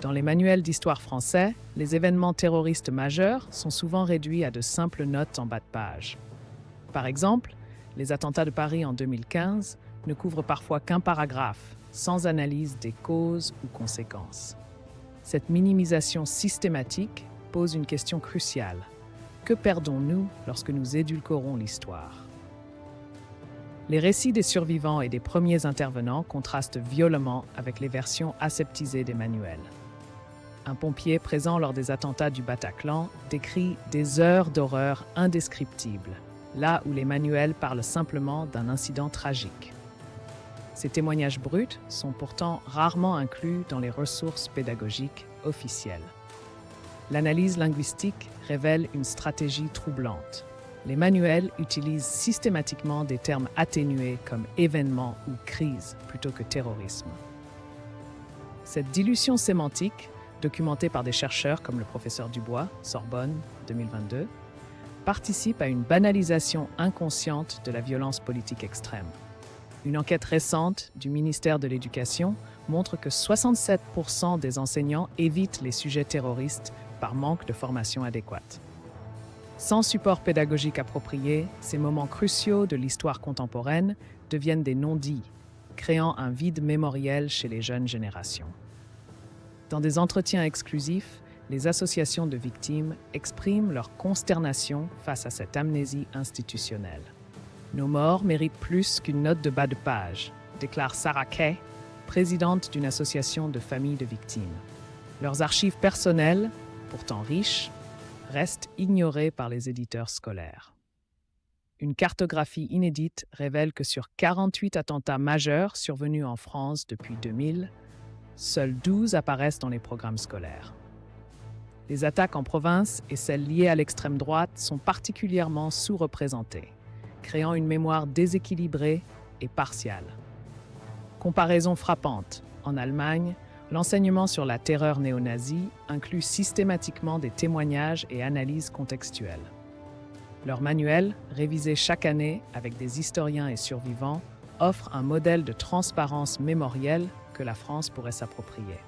Dans les manuels d'histoire français, les événements terroristes majeurs sont souvent réduits à de simples notes en bas de page. Par exemple, les attentats de Paris en 2015 ne couvrent parfois qu'un paragraphe, sans analyse des causes ou conséquences. Cette minimisation systématique pose une question cruciale. Que perdons-nous lorsque nous édulcorons l'histoire? Les récits des survivants et des premiers intervenants contrastent violemment avec les versions aseptisées des manuels. Un pompier présent lors des attentats du Bataclan décrit des heures d'horreur indescriptibles, là où les manuels parlent simplement d'un incident tragique. Ces témoignages bruts sont pourtant rarement inclus dans les ressources pédagogiques officielles. L'analyse linguistique révèle une stratégie troublante. Les manuels utilisent systématiquement des termes atténués comme événement ou crise plutôt que terrorisme. Cette dilution sémantique, documentée par des chercheurs comme le professeur Dubois, Sorbonne, 2022, participe à une banalisation inconsciente de la violence politique extrême. Une enquête récente du ministère de l'Éducation montre que 67% des enseignants évitent les sujets terroristes par manque de formation adéquate. Sans support pédagogique approprié, ces moments cruciaux de l'histoire contemporaine deviennent des non-dits, créant un vide mémoriel chez les jeunes générations. Dans des entretiens exclusifs, les associations de victimes expriment leur consternation face à cette amnésie institutionnelle. Nos morts méritent plus qu'une note de bas de page, déclare Sarah Kay, présidente d'une association de familles de victimes. Leurs archives personnelles, pourtant riches, restent ignorées par les éditeurs scolaires. Une cartographie inédite révèle que sur 48 attentats majeurs survenus en France depuis 2000, seuls 12 apparaissent dans les programmes scolaires. Les attaques en province et celles liées à l'extrême droite sont particulièrement sous-représentées, créant une mémoire déséquilibrée et partiale. Comparaison frappante. En Allemagne, l'enseignement sur la terreur néo-nazie inclut systématiquement des témoignages et analyses contextuelles. Leur manuel, révisé chaque année avec des historiens et survivants, offre un modèle de transparence mémorielle que la France pourrait s'approprier.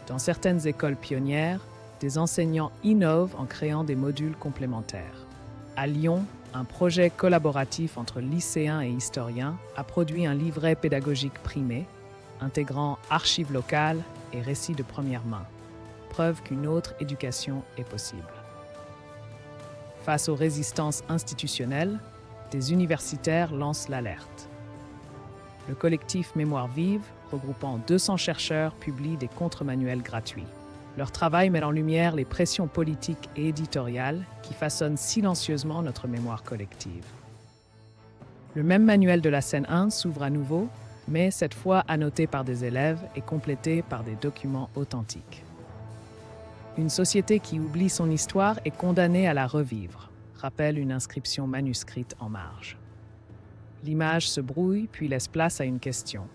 Dans certaines écoles pionnières, des enseignants innovent en créant des modules complémentaires. À Lyon, un projet collaboratif entre lycéens et historiens a produit un livret pédagogique primé, intégrant archives locales et récits de première main, preuve qu'une autre éducation est possible. Face aux résistances institutionnelles, des universitaires lancent l'alerte. Le collectif Mémoire vive, regroupant 200 chercheurs, publie des contre-manuels gratuits. Leur travail met en lumière les pressions politiques et éditoriales qui façonnent silencieusement notre mémoire collective. Le même manuel de la Seine-1 s'ouvre à nouveau, mais cette fois annoté par des élèves et complété par des documents authentiques. Une société qui oublie son histoire est condamnée à la revivre, rappelle une inscription manuscrite en marge. L'image se brouille puis laisse place à une question.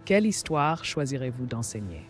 Quelle histoire choisirez-vous d'enseigner ?